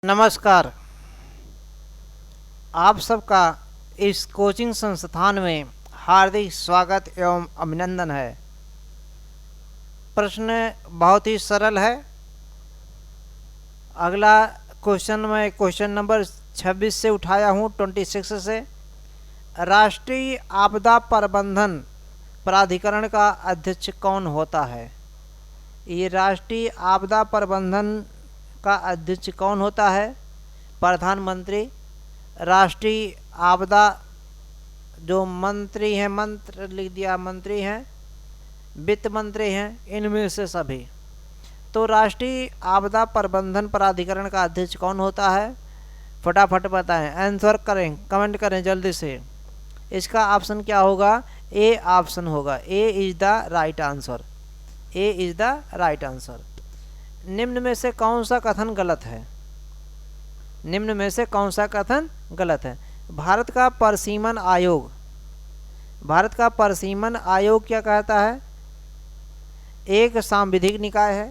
नमस्कार। आप सबका इस कोचिंग संस्थान में हार्दिक स्वागत एवं अभिनंदन है। प्रश्न बहुत ही सरल है। अगला क्वेश्चन मैं क्वेश्चन नंबर 26 से उठाया हूँ, 26 से। राष्ट्रीय आपदा प्रबंधन प्राधिकरण का अध्यक्ष कौन होता है? ये राष्ट्रीय आपदा प्रबंधन का अध्यक्ष कौन होता है? प्रधानमंत्री। राष्ट्रीय आपदा जो मंत्री हैं, मंत्र लिख दिया, मंत्री हैं, वित्त मंत्री हैं, इनमें से सभी। तो राष्ट्रीय आपदा प्रबंधन प्राधिकरण का अध्यक्ष कौन होता है? फटाफट बताएं, आंसर करें, कमेंट करें जल्दी से। इसका ऑप्शन क्या होगा? ए ऑप्शन होगा। A is the right answer. A is the right answer. निम्न में से कौन सा कथन गलत है? निम्न में से कौन सा कथन गलत है? भारत का परिसीमन आयोग, भारत का परिसीमन आयोग क्या कहता है? एक सांविधिक निकाय है।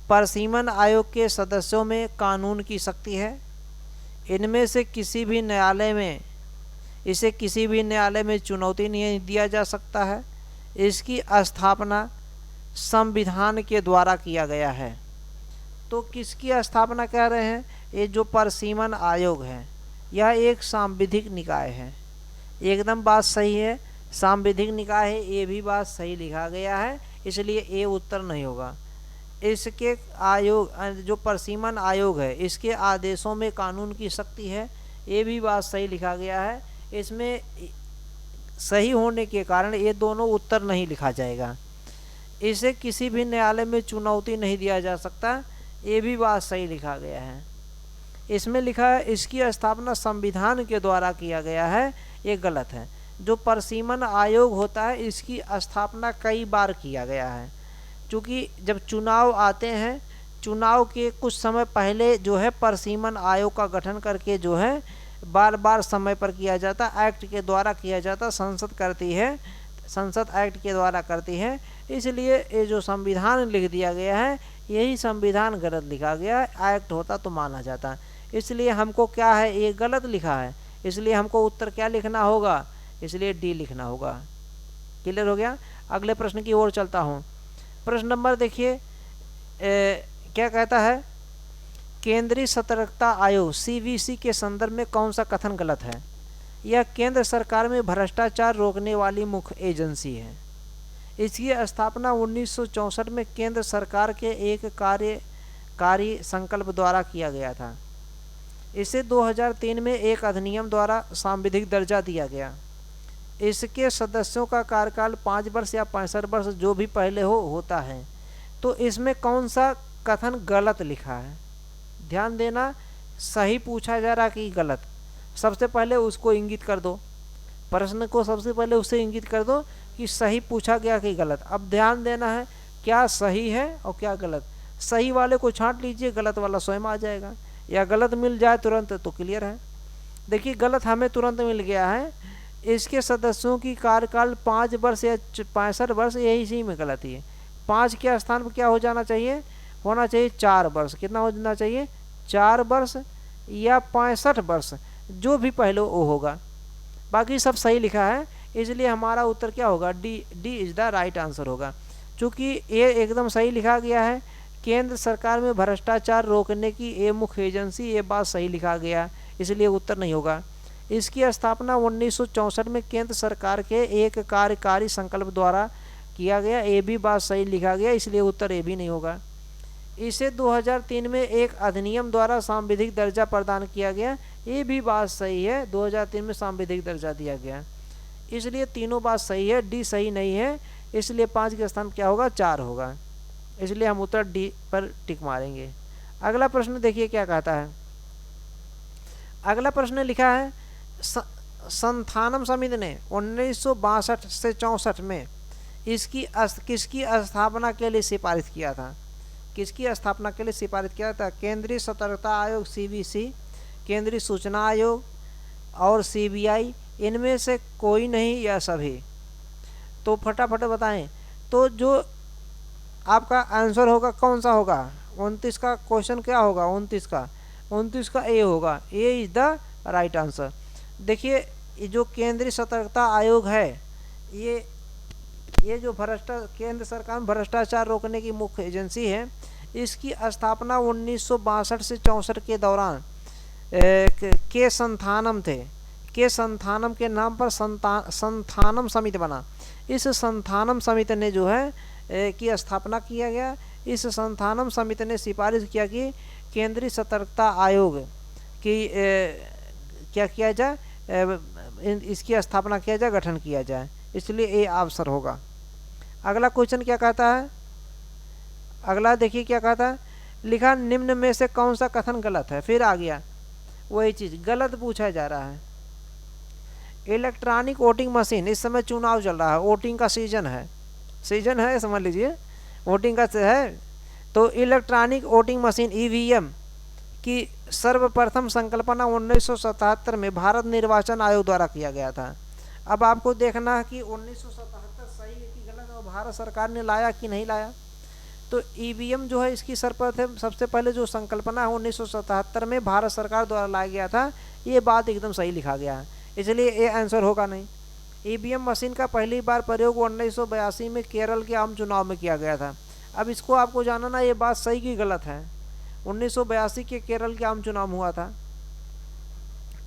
परिसीमन आयोग के सदस्यों में कानून की शक्ति है। इनमें से किसी भी न्यायालय में, इसे किसी भी न्यायालय में चुनौती नहीं दिया जा सकता है। इसकी स्थापना संविधान के द्वारा किया गया है। तो किसकी स्थापना कह रहे हैं? ये जो परिसीमन आयोग है, यह एक सांविधिक निकाय है। एकदम बात सही है, सांविधिक निकाय है, ये भी बात सही लिखा गया है, इसलिए ये उत्तर नहीं होगा। इसके आयोग, जो परिसीमन आयोग है, इसके आदेशों में कानून की शक्ति है, ये भी बात सही लिखा गया है। इसमें सही होने के कारण ये दोनों उत्तर नहीं लिखा जाएगा। इसे किसी भी न्यायालय में चुनौती नहीं दिया जा सकता, ये भी बात सही लिखा गया है। इसमें लिखा है इसकी स्थापना संविधान के द्वारा किया गया है, ये गलत है। जो परिसीमन आयोग होता है, इसकी स्थापना कई बार किया गया है। क्योंकि जब चुनाव आते हैं, चुनाव के कुछ समय पहले जो है परिसीमन आयोग का गठन करके जो है बार बार समय पर किया जाता, एक्ट के द्वारा किया जाता, संसद करती है, संसद एक्ट के द्वारा करती है। इसलिए ये जो संविधान लिख दिया गया है, यही संविधान गलत लिखा गया है। एक्ट होता तो माना जाता, इसलिए हमको क्या है, ये गलत लिखा है, इसलिए हमको उत्तर क्या लिखना होगा? इसलिए डी लिखना होगा। क्लियर हो गया? अगले प्रश्न की ओर चलता हूँ। प्रश्न नंबर देखिए, क्या कहता है? केंद्रीय सतर्कता आयोग CVC के संदर्भ में कौन सा कथन गलत है? यह केंद्र सरकार में भ्रष्टाचार रोकने वाली मुख्य एजेंसी है। इसकी स्थापना 1964 में केंद्र सरकार के एक कार्यकारी संकल्प द्वारा किया गया था। इसे 2003 में एक अधिनियम द्वारा सांविधिक दर्जा दिया गया। इसके सदस्यों का कार्यकाल 5 वर्ष या 65 वर्ष जो भी पहले होता है। तो इसमें कौन सा कथन गलत लिखा है? ध्यान देना, सही पूछा जा रहा कि गलत। सबसे पहले उसको इंगित कर दो, प्रश्न को सबसे पहले उससे इंगित कर दो कि सही पूछा गया कि गलत। अब ध्यान देना है क्या सही है और क्या गलत। सही वाले को छांट लीजिए, गलत वाला स्वयं आ जाएगा, या गलत मिल जाए तुरंत तो क्लियर है। देखिए गलत हमें तुरंत मिल गया है। इसके सदस्यों की कार्यकाल 5 वर्ष या 65 वर्ष, यही इसी में गलती है। 5 के स्थान पर क्या हो जाना चाहिए? होना चाहिए 4 वर्ष। कितना हो जाना चाहिए? 4 वर्ष या 65 वर्ष, जो भी पहले वो होगा। बाकी सब सही लिखा है, इसलिए हमारा उत्तर क्या होगा? D is the right answer होगा। चूँकि ये एकदम सही लिखा गया है, केंद्र सरकार में भ्रष्टाचार रोकने की ये मुख्य एजेंसी, ये बात सही लिखा गया, इसलिए उत्तर नहीं होगा। इसकी स्थापना 1964 में केंद्र सरकार के एक कार्यकारी संकल्प द्वारा किया गया, ये भी बात सही लिखा गया, इसलिए उत्तर ये भी नहीं होगा। इसे 2003 में एक अधिनियम द्वारा सांविधिक दर्जा प्रदान किया गया, ये भी बात सही है, 2003 में सांविधिक दर्जा दिया गया, इसलिए तीनों बात सही है। डी सही नहीं है, इसलिए 5 के स्थान क्या होगा? 4 होगा, इसलिए हम उत्तर डी पर टिक मारेंगे। अगला प्रश्न देखिए क्या कहता है। अगला प्रश्न लिखा है संथानम समिति ने 1962 से 64 में किसकी स्थापना के लिए सिफारिश किया था? किसकी स्थापना के लिए सिफारिश किया था? केंद्रीय सतर्कता आयोग CVC, केंद्रीय सूचना आयोग और CBI, इनमें से कोई नहीं या सभी? तो फटाफट बताएं। तो जो आपका आंसर होगा कौन सा होगा? 29 का क्वेश्चन क्या होगा? 29 का 29 का ए होगा, A is the right answer. देखिए ये जो केंद्रीय सतर्कता आयोग है, ये जो केंद्र सरकार में भ्रष्टाचार रोकने की मुख्य एजेंसी है, इसकी स्थापना 1962 से 64 के दौरान के संथानम थे, के संथानम के नाम पर संथानम समिति बना। इस संथानम समिति ने जो है की स्थापना किया गया। इस संथानम समिति ने सिफारिश किया कि केंद्रीय सतर्कता आयोग की क्या किया जाए, इसकी स्थापना किया जाए, गठन किया जाए, इसलिए ये अवसर होगा। अगला क्वेश्चन क्या कहता है, अगला देखिए क्या कहता है, लिखा निम्न में से कौन सा कथन गलत है। फिर आ गया वही चीज़, गलत पूछा जा रहा है। इलेक्ट्रॉनिक वोटिंग मशीन, इस समय चुनाव चल रहा है, वोटिंग का सीजन है, समझ लीजिए वोटिंग का है। तो इलेक्ट्रॉनिक वोटिंग मशीन ईवीएम की सर्वप्रथम संकल्पना 1977 में भारत निर्वाचन आयोग द्वारा किया गया था। अब आपको देखना है कि 1977 सही है कि गलत, और भारत सरकार ने लाया कि नहीं लाया। तो ईवीएम जो है इसकी सर्वप्रथम सबसे पहले जो संकल्पना है 1977 में भारत सरकार द्वारा लाया गया था, ये बात एकदम सही लिखा गया है, इसलिए ये आंसर होगा नहीं। ईवीएम मशीन का पहली बार प्रयोग 1982 में केरल के आम चुनाव में किया गया था। अब इसको आपको जानना ये बात सही कि गलत है। 1982 के केरल के आम चुनाव हुआ था,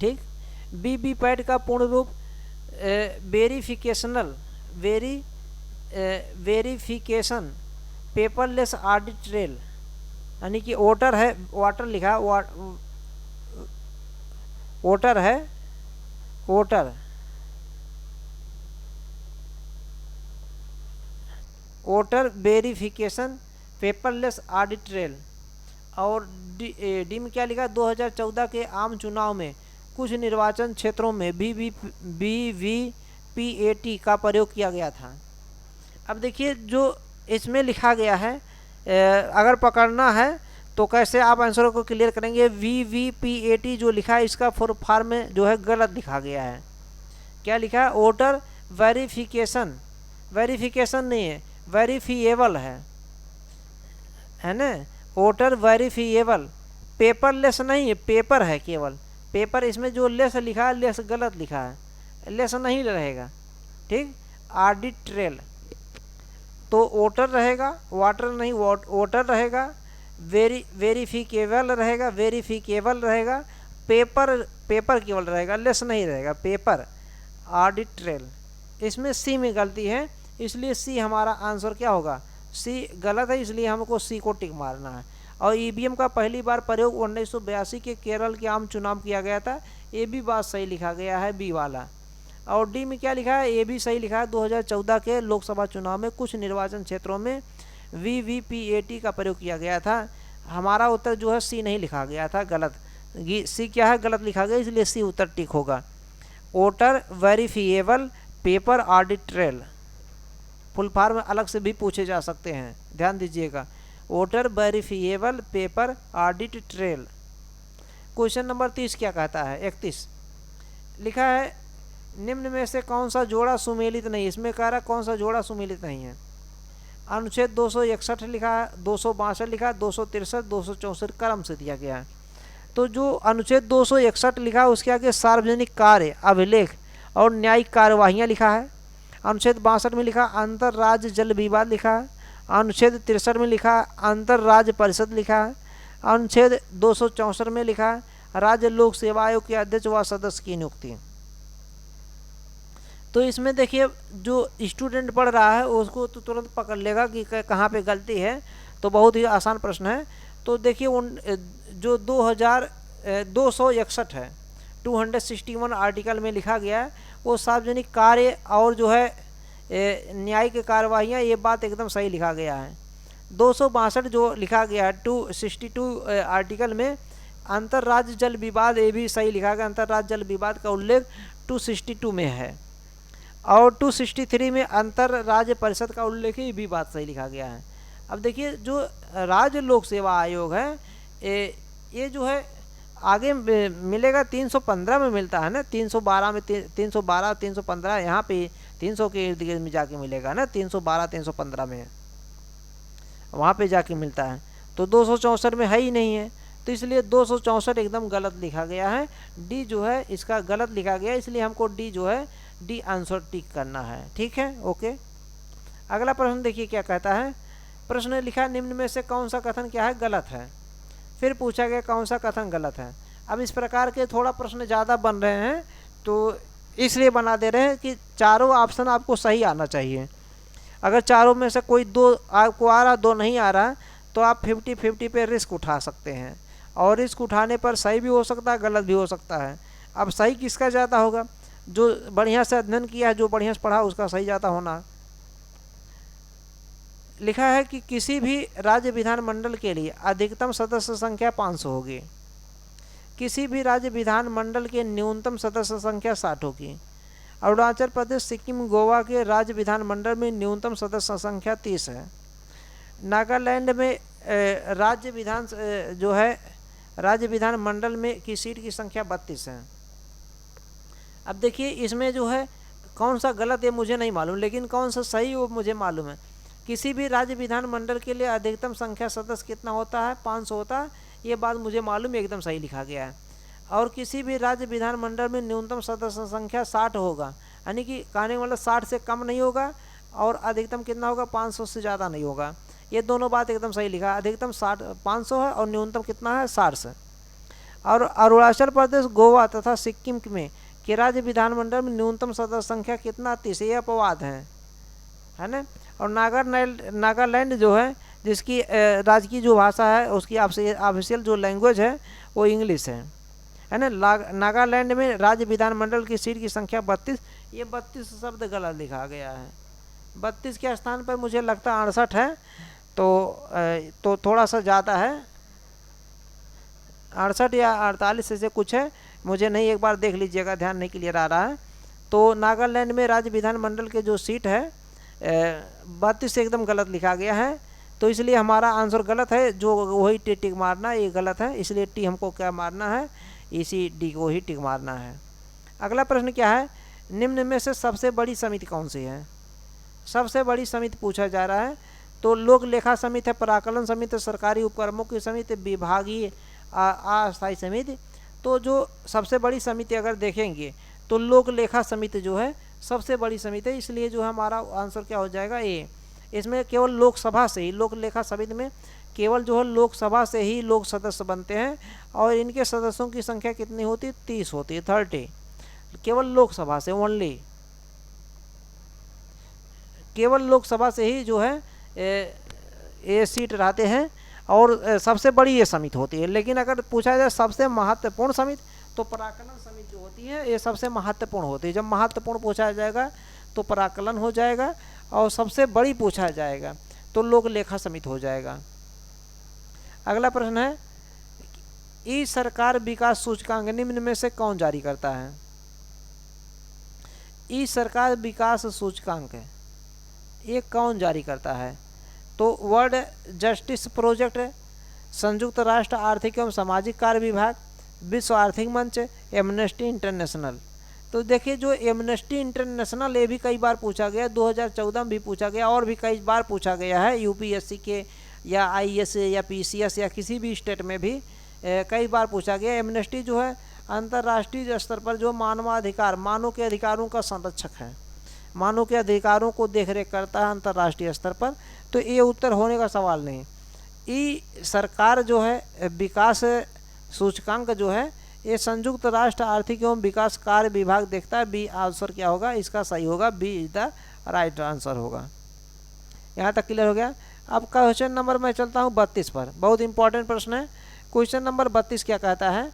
ठीक। वीवीपैट का पूर्ण रूप वेरिफिकेशन पेपरलेस ऑडिट ट्रेल, यानी कि वोटर है, वाटर लिखा वोटर है, voter verification paperless audit trail. और डी में क्या लिखा, 2014 के आम चुनाव में कुछ निर्वाचन क्षेत्रों में वीवीपीएटी का प्रयोग किया गया था। अब देखिए जो इसमें लिखा गया है, अगर पकड़ना है तो कैसे आप आंसरों को क्लियर करेंगे। वीवीपीएटी जो लिखा है इसका फुल फॉर्म में जो है गलत लिखा गया है। क्या लिखा है, वोटर वेरिफिकेशन नहीं है, वेरीफिएबल है ना, वोटर वेरीफिएबल, पेपरलेस नहीं है, पेपर है केवल, पेपर। इसमें जो लेस लिखा है, लेस गलत लिखा है, लेस नहीं रहेगा, ठीक। ऑडिट ट्रेल तो वोटर रहेगा, वाटर नहीं वोटर रहेगा, वेरीफिकेबल रहेगा, पेपर केवल रहेगा, लेस नहीं रहेगा, पेपर। ऑडिट ट्रेल, इसमें सी में गलती है, इसलिए सी हमारा आंसर क्या होगा, सी गलत है, इसलिए हमको सी को टिक मारना है। और ईवीएम का पहली बार प्रयोग 1982 के केरल के आम चुनाव किया गया था, ये भी बात सही लिखा गया है, बी वाला। और डी में क्या लिखा है, ये भी सही लिखा है, 2014 के लोकसभा चुनाव में कुछ निर्वाचन क्षेत्रों में वीवीपीएटी का प्रयोग किया गया था। हमारा उत्तर जो है सी नहीं लिखा गया था, गलत। सी क्या है, गलत लिखा गया, इसलिए सी उत्तर टिक होगा। Voter verifiable paper audit trail, full form अलग से भी पूछे जा सकते हैं, ध्यान दीजिएगा। Voter verifiable paper audit trail. Question number 30 क्या कहता है, 31 लिखा है, निम्न में से कौन सा जोड़ा सुमेलित नहीं। इसमें कह रहा कौन सा जोड़ा सुमेलित नहीं है। अनुच्छेद 261 लिखा है, 262 लिखा है, 263, 264 क्रम से दिया गया है। तो जो अनुच्छेद 261 लिखा है उसके आगे सार्वजनिक कार्य, अभिलेख और न्यायिक कार्यवाहियाँ लिखा है। अनुच्छेद 62 में लिखा अंतर राज्य जल विवाद लिखा है। अनुच्छेद 63 में लिखा अंतर राज्य परिषद लिखा है। अनुच्छेद 264 में लिखा राज्य लोक सेवा आयोग के अध्यक्ष व सदस्य की नियुक्ति। तो इसमें देखिए जो स्टूडेंट पढ़ रहा है उसको तो तुरंत पकड़ लेगा कि कहाँ पे गलती है, तो बहुत ही आसान प्रश्न है। तो देखिए उन जो 261 है, 261 आर्टिकल में लिखा गया है वो सार्वजनिक कार्य और जो है न्यायिक कार्यवाहियाँ, ये बात एकदम सही लिखा गया है। 262 जो लिखा गया है 262 आर्टिकल में अंतर राज्य जल विवाद, ये भी सही लिखा गया, अंतर राज्य जल विवाद का उल्लेख 262 में है। और 263 में अंतर राज्य परिषद का उल्लेख, ये भी बात सही लिखा गया है। अब देखिए जो राज्य लोक सेवा आयोग है ये जो है आगे मिलेगा 315 में मिलता है ना, 312 में 312 315 यहाँ पे 300 के इर्द गिर्द में जाके मिलेगा ना, 312 315 में वहाँ पे जाके मिलता है। तो 264 में है ही नहीं है, तो इसलिए 264 एकदम गलत लिखा गया है। डी जो है इसका गलत लिखा गया है, इसलिए हमको डी जो है डी आंसर टिक करना है। ठीक है, ओके। अगला प्रश्न देखिए क्या कहता है। प्रश्न ने लिखा निम्न में से कौन सा कथन क्या है गलत है। फिर पूछा गया कौन सा कथन गलत है। अब इस प्रकार के थोड़ा प्रश्न ज़्यादा बन रहे हैं तो इसलिए बना दे रहे हैं कि चारों ऑप्शन आपको सही आना चाहिए। अगर चारों में से कोई दो आपको आ रहा, दो नहीं आ रहा, तो आप 50-50 पे रिस्क उठा सकते हैं, और रिस्क उठाने पर सही भी हो सकता है, गलत भी हो सकता है। अब सही किसका ज़्यादा होगा? जो बढ़िया से अध्ययन किया है, जो बढ़िया से पढ़ा, उसका सही ज़्यादा होना। लिखा है कि किसी भी राज्य विधानमंडल के लिए अधिकतम सदस्य संख्या 500 होगी, किसी भी राज्य विधानमंडल के न्यूनतम सदस्य संख्या 60 होगी। अरुणाचल प्रदेश, सिक्किम, गोवा के राज्य विधानमंडल में न्यूनतम सदस्य संख्या 30 है। नागालैंड में राज्य विधानमंडल में की सीट की संख्या 32 है। अब देखिए इसमें जो है कौन सा गलत है मुझे नहीं मालूम, लेकिन कौन सा सही वो मुझे मालूम है। किसी भी राज्य विधानमंडल के लिए अधिकतम संख्या सदस्य कितना होता है? 500 होता है, ये बात मुझे मालूम है, एकदम सही लिखा गया है। और किसी भी राज्य विधानमंडल में न्यूनतम सदस्य संख्या 60 होगा, यानी कि कहने का मतलब 60 से कम नहीं होगा, और अधिकतम कितना होगा? 500 से ज़्यादा नहीं होगा। ये दोनों बात एकदम सही लिखा है। अधिकतम 500 है और न्यूनतम कितना है? 60 से। और अरुणाचल प्रदेश, गोवा तथा सिक्किम में के राज्य विधानमंडल में न्यूनतम सदस्य संख्या कितना? 30। ये अपवाद है ना। और नागालैंड जो है, जिसकी राजकीय जो भाषा है, उसकी ऑफिशियल जो लैंग्वेज है वो इंग्लिश है ना। नागालैंड में राज्य विधानमंडल की सीट की संख्या 32। ये 32 शब्द गलत लिखा गया है। 32 के स्थान पर मुझे लगता है 68 है, तो थोड़ा सा ज़्यादा है, 68 या 48 ऐसे कुछ है, मुझे नहीं, एक बार देख लीजिएगा, ध्यान नहीं क्लियर आ रहा है। तो नागालैंड में राज्य विधानमंडल के जो सीट है 32 से एकदम गलत लिखा गया है, तो इसलिए हमारा आंसर गलत है। जो वही टिक मारना, ये गलत है, इसलिए टी हमको क्या मारना है? इसी डी को ही टिक मारना है। अगला प्रश्न क्या है? निम्न में से सबसे बड़ी समिति कौन सी है? सबसे बड़ी समिति पूछा जा रहा है। तो लोक लेखा समिति है, पराकलन समिति, सरकारी उपक्रमों की समिति, विभागीय अस्थायी समिति। तो जो सबसे बड़ी समिति अगर देखेंगे तो लोक लेखा समिति जो है सबसे बड़ी समिति है, इसलिए जो है हमारा आंसर क्या हो जाएगा? ए। इसमें केवल लोकसभा से ही, लोक लेखा समिति में केवल जो है लोकसभा से ही लोग सदस्य बनते हैं, और इनके सदस्यों की संख्या कितनी होती है? 30 होती है, 30। केवल लोकसभा से, ओनली केवल लोकसभा से ही जो है ये सीट रहते हैं, और सबसे बड़ी ये समिति होती है। लेकिन अगर पूछा जाए सबसे महत्वपूर्ण समिति, तो पराकलन समिति जो होती है ये सबसे महत्वपूर्ण होती है। जब महत्वपूर्ण पूछा जाएगा तो पराकलन हो जाएगा, और सबसे बड़ी पूछा जाएगा तो लोक लेखा समिति हो जाएगा। अगला प्रश्न है, ई सरकार विकास सूचकांक निम्न में से कौन जारी करता है? ई सरकार विकास सूचकांक है, ये कौन जारी करता है? तो वर्ल्ड जस्टिस प्रोजेक्ट, संयुक्त राष्ट्र आर्थिक एवं सामाजिक कार्य विभाग, विश्व आर्थिक मंच, एमनेस्टी इंटरनेशनल। तो देखिए जो एमनेस्टी इंटरनेशनल, ये भी कई बार पूछा गया, 2014 में भी पूछा गया, और भी कई बार पूछा गया है यूपीएससी के, या आईएएस या पीसीएस या किसी भी स्टेट में भी कई बार पूछा गया। एमनेस्टी जो है अंतर्राष्ट्रीय स्तर पर जो मानवाधिकार, मानव के अधिकारों का संरक्षक है, मानव के अधिकारों को देखरेख करता है अंतर्राष्ट्रीय स्तर पर। तो ये उत्तर होने का सवाल नहीं। ई सरकार जो है विकास सूचकांक जो है ये संयुक्त राष्ट्र आर्थिक एवं विकास कार्य विभाग देखता है। बी आंसर क्या होगा? इसका सही होगा, B is the right answer होगा। यहाँ तक क्लियर हो गया। अब क्वेश्चन नंबर मैं चलता हूँ 32 पर, बहुत इंपॉर्टेंट प्रश्न है। क्वेश्चन नंबर 32 क्या कहता है?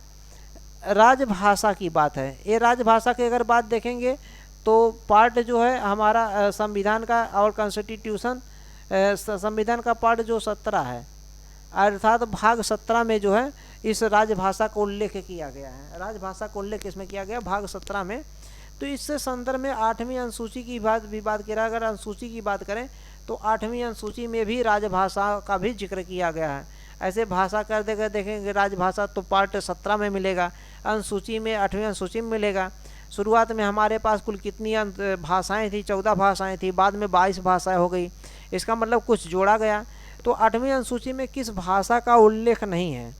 राजभाषा की बात है। ये राजभाषा की अगर बात देखेंगे तो पार्ट जो है हमारा संविधान का और कॉन्स्टिट्यूशन, संविधान का पार्ट जो 17 है, अर्थात भाग 17 में जो है इस राजभाषा को उल्लेख किया गया है। राजभाषा को उल्लेख इसमें किया गया भाग 17 में। तो इससे संदर्भ में 8वीं अनुसूची की बात करें, अगर अनुसूची की बात करें तो 8वीं अनुसूची में भी राजभाषा का भी जिक्र किया गया है। ऐसे भाषा कर देकर देखेंगे राजभाषा तो पार्ट 17 में मिलेगा, अनुसूची में 8वीं अनुसूची में मिलेगा। शुरुआत में हमारे पास कुल कितनी भाषाएं थी? 14 भाषाएं थी, बाद में 22 भाषाएं हो गई। इसका मतलब कुछ जोड़ा गया। तो 8वीं अनुसूची में किस भाषा का उल्लेख नहीं है,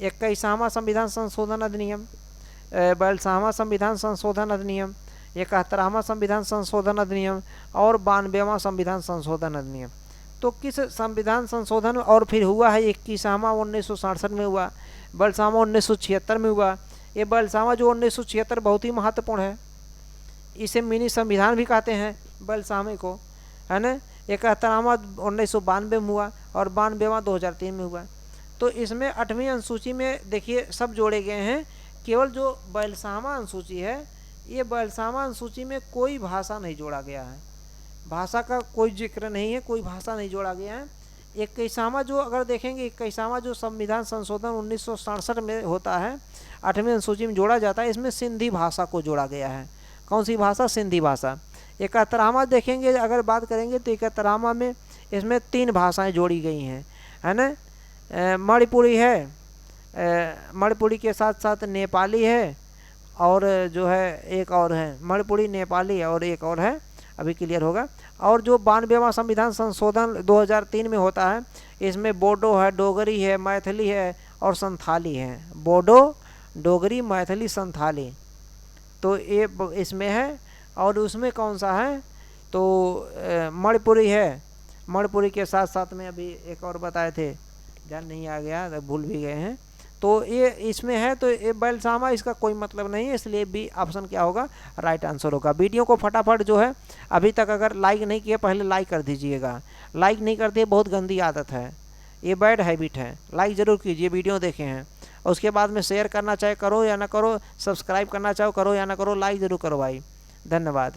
21वां संविधान संशोधन अधिनियम, 42वां संविधान संशोधन अधिनियम, 71वां संविधान संशोधन अधिनियम और 92वां संविधान संशोधन अधिनियम। तो किस संविधान संशोधन और फिर हुआ है? 21वां 1967 में हुआ, 42वां 1976 में हुआ। ये 42वां जो 1976 बहुत ही महत्वपूर्ण है, इसे मिनी संविधान भी कहते हैं 42वें को, है ना। 71वां 1992 में हुआ और 92वां 2003 में हुआ। तो इसमें 8वीं अनुसूची में देखिए सब जोड़े गए हैं, केवल जो 42वां अनुसूची है, ये 42वां अनुसूची में कोई भाषा नहीं जोड़ा गया है, भाषा का कोई जिक्र नहीं है, कोई भाषा नहीं जोड़ा गया है। 21वां जो अगर देखेंगे, 21वां जो संविधान संशोधन 1967 में होता है, 8वीं अनुसूची में जोड़ा जाता है, इसमें सिंधी भाषा को जोड़ा गया है। कौन सी भाषा? सिंधी भाषा। 71वां देखेंगे अगर बात करेंगे तो 71वां में इसमें 3 भाषाएं जोड़ी गई हैं, है ना। मणिपुरी है, मणिपुरी के साथ साथ नेपाली है, और जो है एक और है, मणिपुरी नेपाली और एक और है, अभी क्लियर होगा। और जो 92वां संविधान संशोधन 2003 में होता है, इसमें बोडो है, डोगरी है, मैथिली है और संथाली है। बोडो, डोगरी, मैथिली, संथाली, तो ये इसमें है। और उसमें कौन सा है? तो मणिपुरी है, मणिपुरी के साथ साथ में अभी एक और बताए थे, ध्यान नहीं आ गया, तो भूल भी गए हैं। तो ये इसमें है, तो ये 42वां इसका कोई मतलब नहीं है, इसलिए बी ऑप्शन क्या होगा? राइट आंसर होगा। वीडियो को फटाफट जो है, अभी तक अगर लाइक नहीं किया पहले लाइक कर दीजिएगा, लाइक नहीं करते बहुत गंदी आदत है, ये बैड हैबिट है। लाइक ज़रूर कीजिए, वीडियो देखे हैं, और उसके बाद में शेयर करना चाहे करो या ना करो, सब्सक्राइब करना चाहो करो या ना करो, लाइक ज़रूर करो भाई। धन्यवाद।